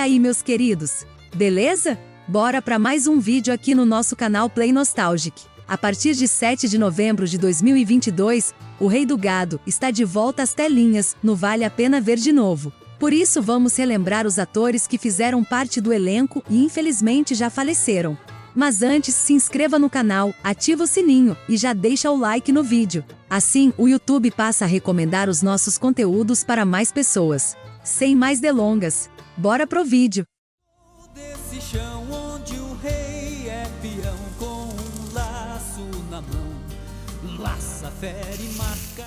aí, meus queridos? Beleza? Bora para mais um vídeo aqui no nosso canal Play Nostalgic. A partir de 7 de novembro de 2022, O Rei do Gado está de volta às telinhas no Vale a Pena Ver de Novo. Por isso vamos relembrar os atores que fizeram parte do elenco e infelizmente já faleceram. Mas antes, se inscreva no canal, ativa o sininho e já deixa o like no vídeo. Assim, o YouTube passa a recomendar os nossos conteúdos para mais pessoas. Sem mais delongas, bora pro vídeo. Desse chão onde o rei é peão, com um laço na mão, laça, fere, marca.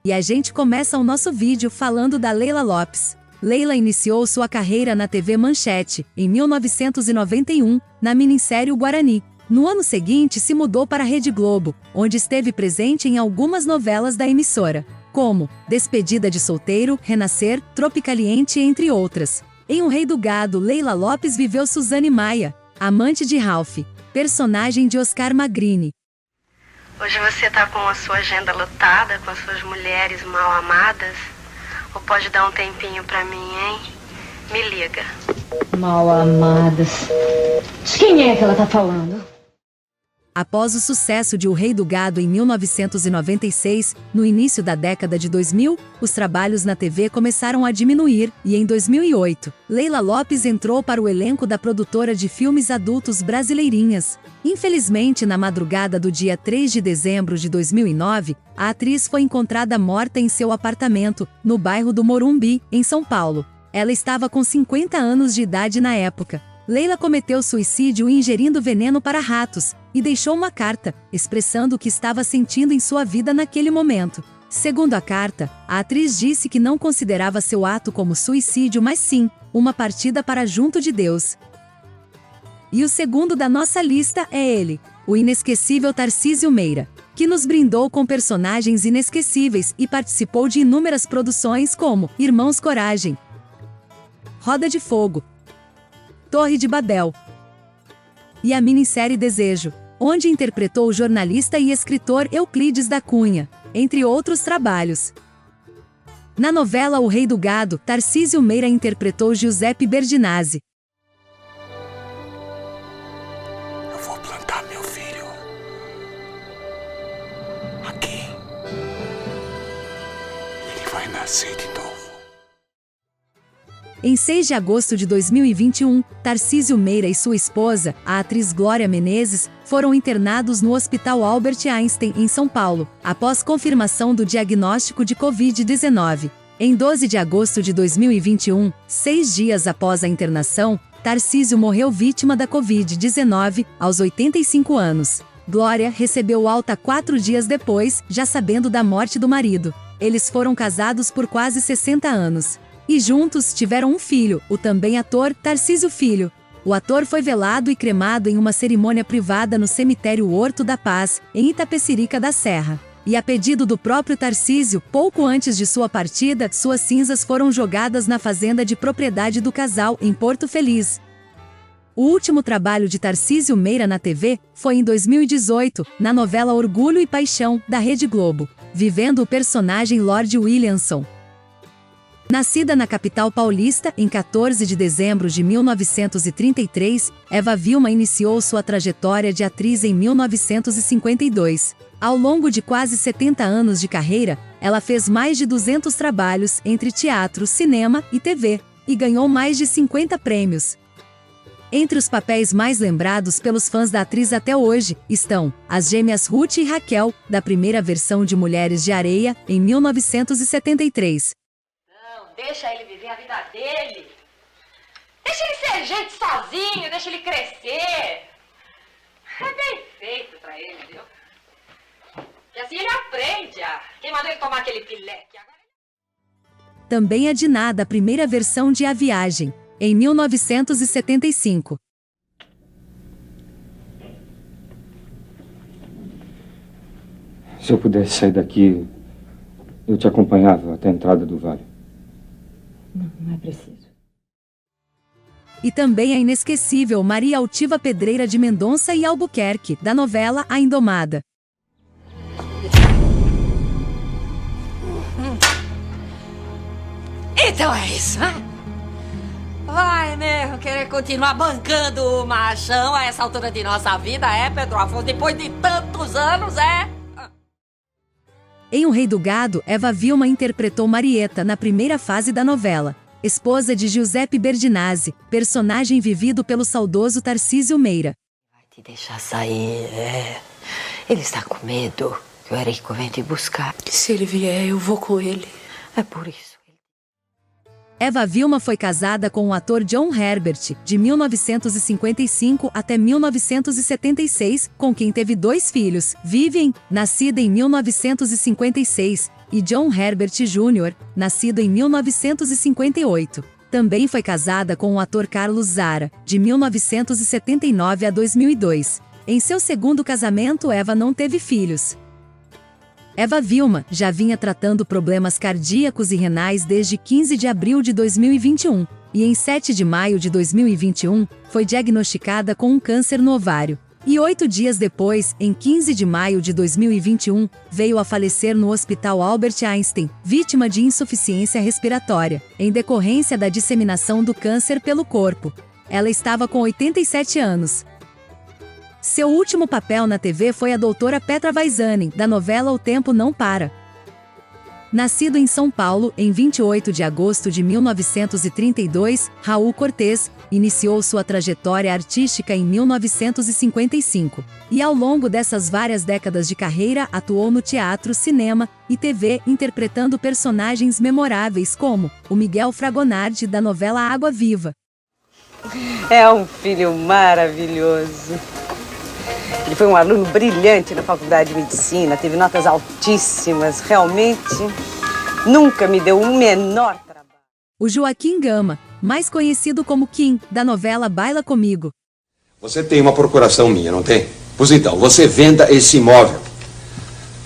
E a gente começa o nosso vídeo falando da Leila Lopes. Leila iniciou sua carreira na TV Manchete, em 1991, na minissérie O Guarani. No ano seguinte se mudou para a Rede Globo, onde esteve presente em algumas novelas da emissora, como Despedida de Solteiro, Renascer, Tropicaliente, entre outras. Em O Rei do Gado, Leila Lopes viveu Suzane Maia, amante de Ralph, personagem de Oscar Magrini. Hoje você tá com a sua agenda lotada, com as suas mulheres mal amadas? Ou pode dar um tempinho pra mim, hein? Me liga. Mal amadas. De quem é que ela tá falando? Após o sucesso de O Rei do Gado em 1996, no início da década de 2000, os trabalhos na TV começaram a diminuir e em 2008, Leila Lopes entrou para o elenco da produtora de filmes adultos Brasileirinhas. Infelizmente, na madrugada do dia 3 de dezembro de 2009, a atriz foi encontrada morta em seu apartamento, no bairro do Morumbi, em São Paulo. Ela estava com 50 anos de idade na época. Leila cometeu suicídio ingerindo veneno para ratos e deixou uma carta, expressando o que estava sentindo em sua vida naquele momento. Segundo a carta, a atriz disse que não considerava seu ato como suicídio, mas sim, uma partida para junto de Deus. E o segundo da nossa lista é ele, o inesquecível Tarcísio Meira, que nos brindou com personagens inesquecíveis e participou de inúmeras produções como Irmãos Coragem, Roda de Fogo, Torre de Babel e a minissérie Desejo, onde interpretou o jornalista e escritor Euclides da Cunha, entre outros trabalhos. Na novela O Rei do Gado, Tarcísio Meira interpretou Giuseppe Berdinazzi. Eu vou plantar meu filho aqui. Ele vai nascer de novo. Em 6 de agosto de 2021, Tarcísio Meira e sua esposa, a atriz Glória Menezes, foram internados no Hospital Albert Einstein, em São Paulo, após confirmação do diagnóstico de Covid-19. Em 12 de agosto de 2021, 6 dias após a internação, Tarcísio morreu vítima da Covid-19, aos 85 anos. Glória recebeu alta 4 dias depois, já sabendo da morte do marido. Eles foram casados por quase 60 anos. E juntos tiveram um filho, o também ator Tarcísio Filho. O ator foi velado e cremado em uma cerimônia privada no cemitério Horto da Paz, em Itapecerica da Serra. E a pedido do próprio Tarcísio, pouco antes de sua partida, suas cinzas foram jogadas na fazenda de propriedade do casal, em Porto Feliz. O último trabalho de Tarcísio Meira na TV foi em 2018, na novela Orgulho e Paixão, da Rede Globo, vivendo o personagem Lord Williamson. Nascida na capital paulista em 14 de dezembro de 1933, Eva Vilma iniciou sua trajetória de atriz em 1952. Ao longo de quase 70 anos de carreira, ela fez mais de 200 trabalhos entre teatro, cinema e TV, e ganhou mais de 50 prêmios. Entre os papéis mais lembrados pelos fãs da atriz até hoje, estão as gêmeas Ruth e Raquel, da primeira versão de Mulheres de Areia, em 1973. Deixa ele viver a vida dele. Deixa ele ser gente sozinho, deixa ele crescer. É bem feito pra ele, viu? E assim ele aprende. Quem mandou ele tomar aquele pileque? Também a Diná, da primeira versão de A Viagem, em 1975. Se eu pudesse sair daqui, eu te acompanhava até a entrada do vale. Não é preciso. E também a inesquecível Maria Altiva Pedreira de Mendonça e Albuquerque, da novela A Indomada. Então é isso, hein? Vai mesmo querer continuar bancando o machão a essa altura de nossa vida, Pedro Afonso? Depois de tantos anos, Em O Rei do Gado, Eva Vilma interpretou Marieta na primeira fase da novela, esposa de Giuseppe Berdinazzi, personagem vivido pelo saudoso Tarcísio Meira. Vai te deixar sair, Ele está com medo que o Érico venha te buscar. Se ele vier, eu vou com ele. É por isso. Eva Vilma foi casada com o ator John Herbert, de 1955 até 1976, com quem teve 2 filhos, Vivian, nascida em 1956, e John Herbert Jr., nascido em 1958. Também foi casada com o ator Carlos Zara, de 1979 a 2002. Em seu segundo casamento, Eva não teve filhos. Eva Vilma já vinha tratando problemas cardíacos e renais desde 15 de abril de 2021, e em 7 de maio de 2021, foi diagnosticada com um câncer no ovário. E 8 dias depois, em 15 de maio de 2021, veio a falecer no Hospital Albert Einstein, vítima de insuficiência respiratória, em decorrência da disseminação do câncer pelo corpo. Ela estava com 87 anos. Seu último papel na TV foi a doutora Petra Vaisanen, da novela O Tempo Não Para. Nascido em São Paulo, em 28 de agosto de 1932, Raul Cortez iniciou sua trajetória artística em 1955. E ao longo dessas várias décadas de carreira, atuou no teatro, cinema e TV, interpretando personagens memoráveis como o Miguel Fragonardi, da novela Água Viva. É um filho maravilhoso. Ele foi um aluno brilhante na faculdade de medicina, teve notas altíssimas, realmente nunca me deu o menor trabalho. O Joaquim Gama, mais conhecido como Kim, da novela Baila Comigo. Você tem uma procuração minha, não tem? Pois então, você venda esse imóvel.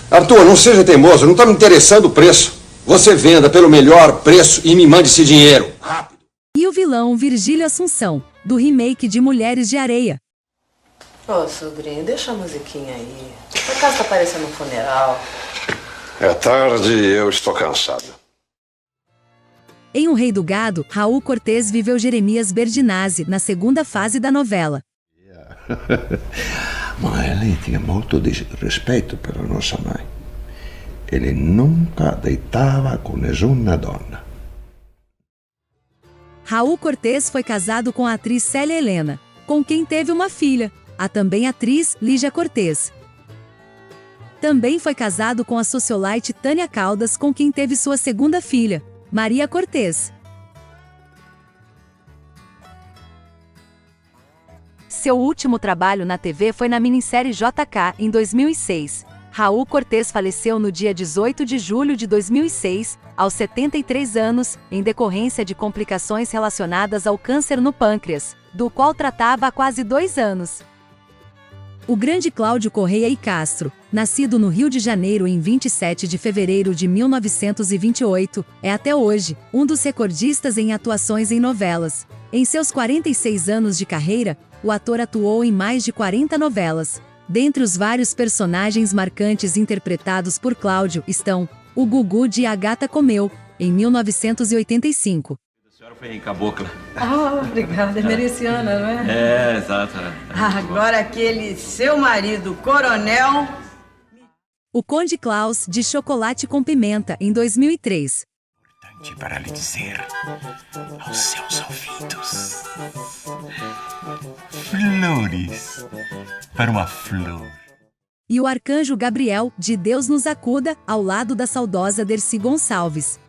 Arthur, não seja teimoso, não está me interessando o preço. Você venda pelo melhor preço e me mande esse dinheiro. Rápido. E o vilão Virgílio Assunção, do remake de Mulheres de Areia. Ô, sobrinho, deixa a musiquinha aí. A casa tá parecendo um funeral. É tarde e eu estou cansado. Em O Rei do Gado, Raul Cortez viveu Jeremias Berdinazzi na segunda fase da novela. Mas ele tinha muito respeito pela nossa mãe. Ele nunca deitava com nenhuma dona. Raul Cortez foi casado com a atriz Célia Helena, com quem teve uma filha, a também atriz Lígia Cortez. Também foi casado com a sociolite Tânia Caldas, com quem teve sua segunda filha, Maria Cortez. Seu último trabalho na TV foi na minissérie JK, em 2006. Raul Cortez faleceu no dia 18 de julho de 2006, aos 73 anos, em decorrência de complicações relacionadas ao câncer no pâncreas, do qual tratava há quase 2 anos. O grande Cláudio Correia e Castro, nascido no Rio de Janeiro em 27 de fevereiro de 1928, é até hoje um dos recordistas em atuações em novelas. Em seus 46 anos de carreira, o ator atuou em mais de 40 novelas. Dentre os vários personagens marcantes interpretados por Cláudio estão o Gugu de A Gata Comeu, em 1985. A senhora foi em Cabocla. Ah, obrigada. É mereciana, não é? É, exato. Agora aquele seu marido, Coronel... O Conde Klaus, de Chocolate com Pimenta, em 2003. Para lhe dizer aos seus ouvidos: flores para uma flor. E o Arcanjo Gabriel, de Deus nos acuda, ao lado da saudosa Dercy Gonçalves.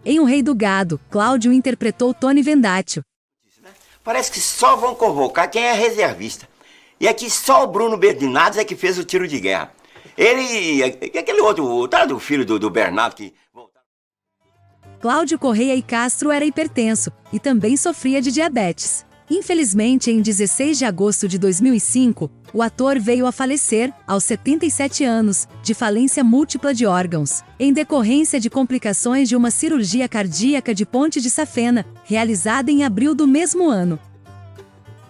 Em O Rei do Gado, Cláudio interpretou Tony Vendatio. Parece que só vão convocar quem é reservista. E aqui só o Bruno Berdinazzi é que fez o tiro de guerra. Ele e aquele outro, tá, do filho do Bernardo que... Cláudio Correia e Castro era hipertenso e também sofria de diabetes. Infelizmente, em 16 de agosto de 2005, o ator veio a falecer, aos 77 anos, de falência múltipla de órgãos, em decorrência de complicações de uma cirurgia cardíaca de ponte de safena, realizada em abril do mesmo ano.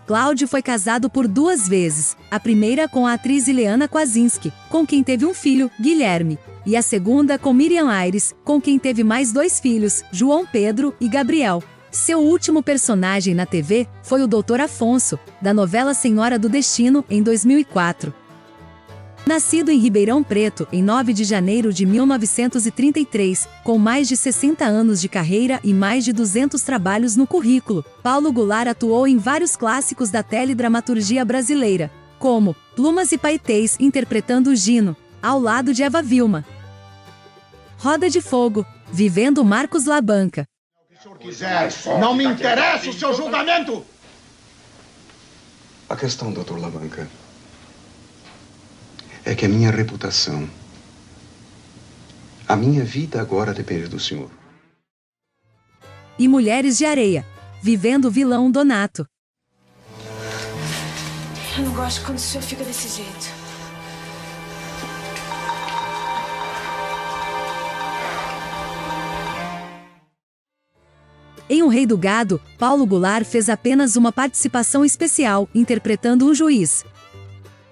Cláudio foi casado por 2 vezes, a primeira com a atriz Ileana Kwasinski, com quem teve um filho, Guilherme, e a segunda com Miriam Aires, com quem teve mais 2 filhos, João Pedro e Gabriel. Seu último personagem na TV foi o Dr. Afonso, da novela Senhora do Destino, em 2004. Nascido em Ribeirão Preto, em 9 de janeiro de 1933, com mais de 60 anos de carreira e mais de 200 trabalhos no currículo, Paulo Goulart atuou em vários clássicos da teledramaturgia brasileira, como Plumas e Paetês interpretando Gino, ao lado de Eva Vilma. Roda de Fogo, vivendo Marcos Labanca. Quiser, não me interessa o seu julgamento! A questão, Dr. Labanca, é que a minha reputação, a minha vida agora depende do senhor. E Mulheres de Areia, vivendo o vilão Donato. Eu não gosto quando o senhor fica desse jeito. Em O Rei do Gado, Paulo Goulart fez apenas uma participação especial, interpretando um juiz.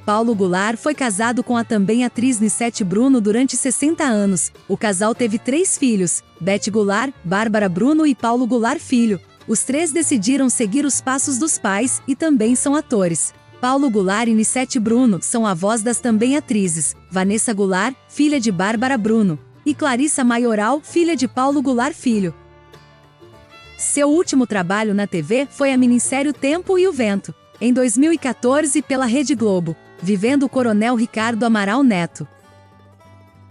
Paulo Goulart foi casado com a também atriz Nissete Bruno durante 60 anos. O casal teve 3 filhos, Bete Goulart, Bárbara Bruno e Paulo Goulart Filho. Os 3 decidiram seguir os passos dos pais e também são atores. Paulo Goulart e Nissete Bruno são avós das também atrizes, Vanessa Goulart, filha de Bárbara Bruno, e Clarissa Maioral, filha de Paulo Goulart Filho. Seu último trabalho na TV foi a minissérie O Tempo e o Vento, em 2014 pela Rede Globo, vivendo o Coronel Ricardo Amaral Neto.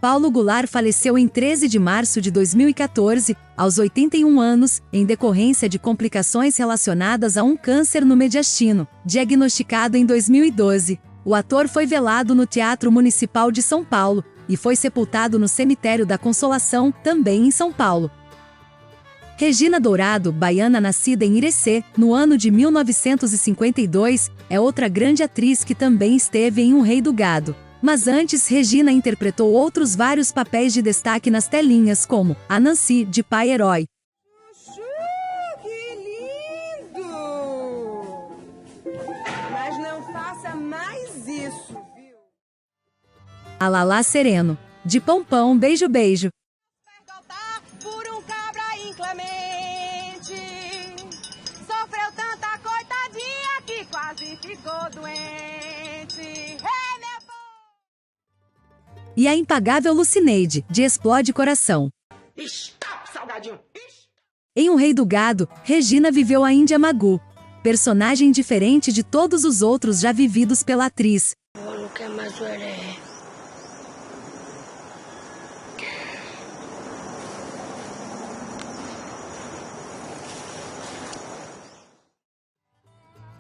Paulo Goulart faleceu em 13 de março de 2014, aos 81 anos, em decorrência de complicações relacionadas a um câncer no mediastino, diagnosticado em 2012. O ator foi velado no Teatro Municipal de São Paulo e foi sepultado no Cemitério da Consolação, também em São Paulo. Regina Dourado, baiana nascida em Irecê, no ano de 1952, é outra grande atriz que também esteve em Um Rei do Gado. Mas antes, Regina interpretou outros vários papéis de destaque nas telinhas, como a Nancy, de Pai Herói. Que lindo! Mas não faça mais isso, viu? A Lala Sereno, de Pompom, Beijo Beijo. Sofreu tanta coitadinha que quase ficou doente. Hey, meu povo! E a impagável Lucineide, de Explode Coração. Stop, salgadinho! Em Um Rei do Gado, Regina viveu a Índia Magu, personagem diferente de todos os outros já vividos pela atriz.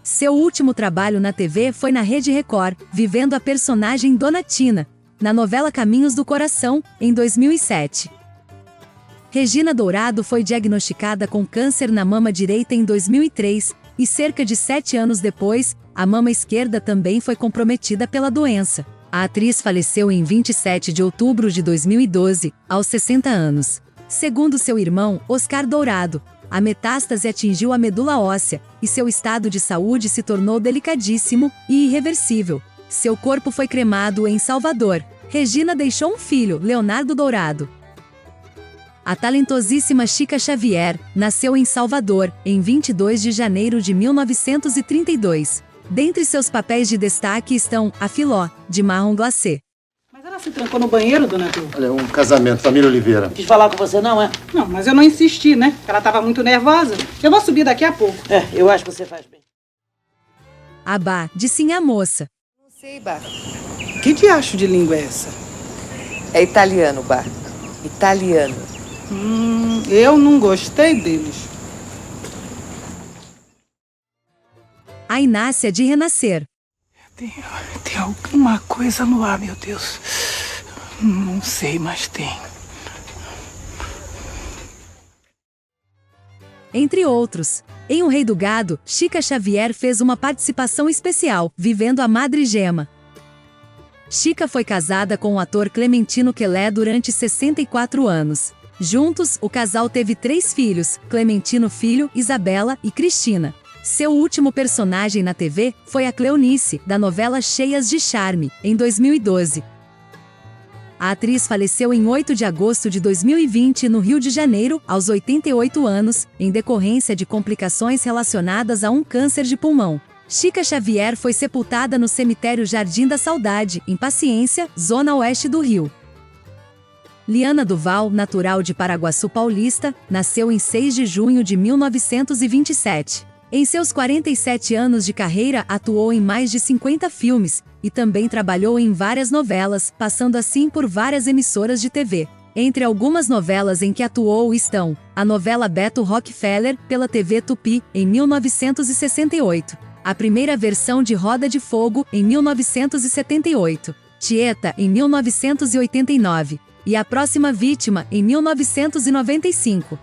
Seu último trabalho na TV foi na Rede Record, vivendo a personagem Donatina, na novela Caminhos do Coração, em 2007. Regina Dourado foi diagnosticada com câncer na mama direita em 2003, e cerca de 7 anos depois, a mama esquerda também foi comprometida pela doença. A atriz faleceu em 27 de outubro de 2012, aos 60 anos. Segundo seu irmão, Oscar Dourado, a metástase atingiu a medula óssea, e seu estado de saúde se tornou delicadíssimo e irreversível. Seu corpo foi cremado em Salvador. Regina deixou um filho, Leonardo Dourado. A talentosíssima Chica Xavier nasceu em Salvador, em 22 de janeiro de 1932. Dentre seus papéis de destaque estão A Filó, de Marron Glacé. Mas ela se trancou no banheiro, dona Tu? Olha, um casamento, família Oliveira. Quis falar com você não, é? Não, mas eu não insisti, né? Ela tava muito nervosa. Eu vou subir daqui a pouco. É, eu acho que você faz bem. Abá, de Sim a Moça. Não sei, Bá. Que diacho de língua é essa? É italiano, Bá. Italiano. Eu não gostei deles. A Inácia, de Renascer. Tem alguma coisa no ar, meu Deus. Não sei, mas tem. Entre outros. Em O Rei do Gado, Chica Xavier fez uma participação especial, vivendo a Madre Gema. Chica foi casada com o ator Clementino Quelé durante 64 anos. Juntos, o casal teve 3 filhos, Clementino Filho, Isabela e Cristina. Seu último personagem na TV foi a Cleonice, da novela Cheias de Charme, em 2012. A atriz faleceu em 8 de agosto de 2020 no Rio de Janeiro, aos 88 anos, em decorrência de complicações relacionadas a um câncer de pulmão. Chica Xavier foi sepultada no cemitério Jardim da Saudade, em Paciência, zona oeste do Rio. Liana Duval, natural de Paraguaçu Paulista, nasceu em 6 de junho de 1927. Em seus 47 anos de carreira, atuou em mais de 50 filmes, e também trabalhou em várias novelas, passando assim por várias emissoras de TV. Entre algumas novelas em que atuou estão a novela Beto Rockefeller, pela TV Tupi, em 1968. A primeira versão de Roda de Fogo, em 1978. Tieta, em 1989. E A Próxima Vítima, em 1995.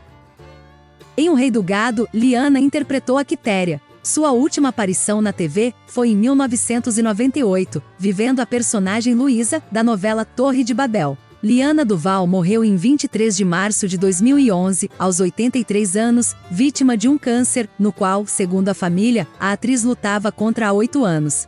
Em O Rei do Gado, Liana interpretou a Quitéria. Sua última aparição na TV foi em 1998, vivendo a personagem Luísa, da novela Torre de Babel. Liana Duval morreu em 23 de março de 2011, aos 83 anos, vítima de um câncer, no qual, segundo a família, a atriz lutava contra há 8 anos.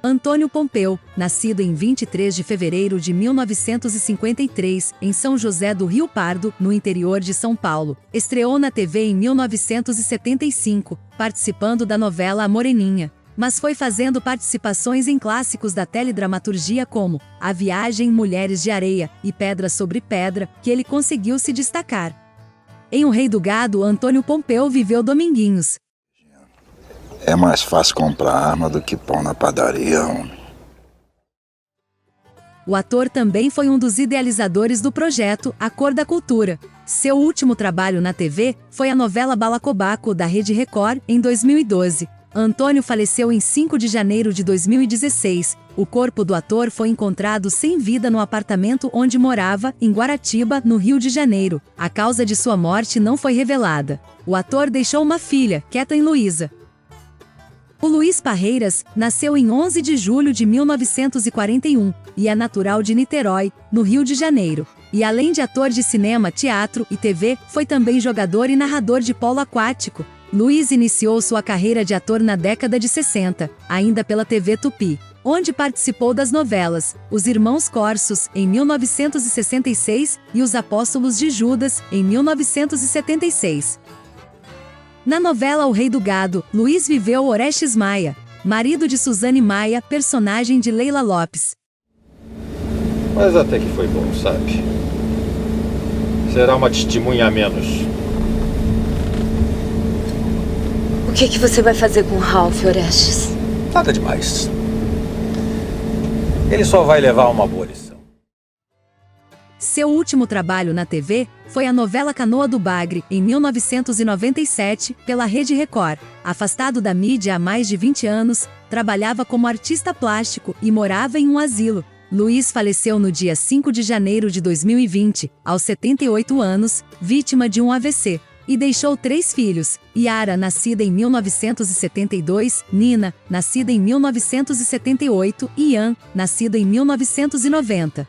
Antônio Pompeu, nascido em 23 de fevereiro de 1953, em São José do Rio Pardo, no interior de São Paulo, estreou na TV em 1975, participando da novela A Moreninha, mas foi fazendo participações em clássicos da teledramaturgia como A Viagem, Mulheres de Areia e Pedra sobre Pedra, que ele conseguiu se destacar. Em O Rei do Gado, Antônio Pompeu viveu Dominguinhos. É mais fácil comprar arma do que pão na padaria, homem. O ator também foi um dos idealizadores do projeto A Cor da Cultura. Seu último trabalho na TV foi a novela Balacobaco, da Rede Record, em 2012. Antônio faleceu em 5 de janeiro de 2016. O corpo do ator foi encontrado sem vida no apartamento onde morava, em Guaratiba, no Rio de Janeiro. A causa de sua morte não foi revelada. O ator deixou uma filha, Kathleen Luiza. O Luiz Parreiras nasceu em 11 de julho de 1941 e é natural de Niterói, no Rio de Janeiro. E além de ator de cinema, teatro e TV, foi também jogador e narrador de polo aquático. Luiz iniciou sua carreira de ator na década de 60, ainda pela TV Tupi, onde participou das novelas Os Irmãos Corsos, em 1966, e Os Apóstolos de Judas, em 1976. Na novela O Rei do Gado, Luiz viveu Orestes Maia, marido de Suzane Maia, personagem de Leila Lopes. Mas até que foi bom, sabe? Será uma testemunha a menos. O que você vai fazer com o Ralph, Orestes? Nada demais. Ele só vai levar uma boa lição. Seu último trabalho na TV foi a novela Canoa do Bagre, em 1997, pela Rede Record. Afastado da mídia há mais de 20 anos, trabalhava como artista plástico e morava em um asilo. Luiz faleceu no dia 5 de janeiro de 2020, aos 78 anos, vítima de um AVC. E deixou 3 filhos, Yara, nascida em 1972, Nina, nascida em 1978, e Ian, nascido em 1990.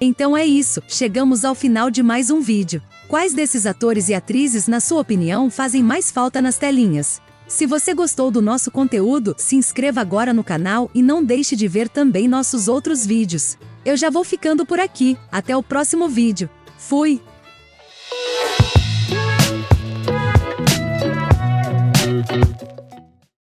Então é isso, chegamos ao final de mais um vídeo. Quais desses atores e atrizes, na sua opinião, fazem mais falta nas telinhas? Se você gostou do nosso conteúdo, se inscreva agora no canal e não deixe de ver também nossos outros vídeos. Eu já vou ficando por aqui, até o próximo vídeo. Fui!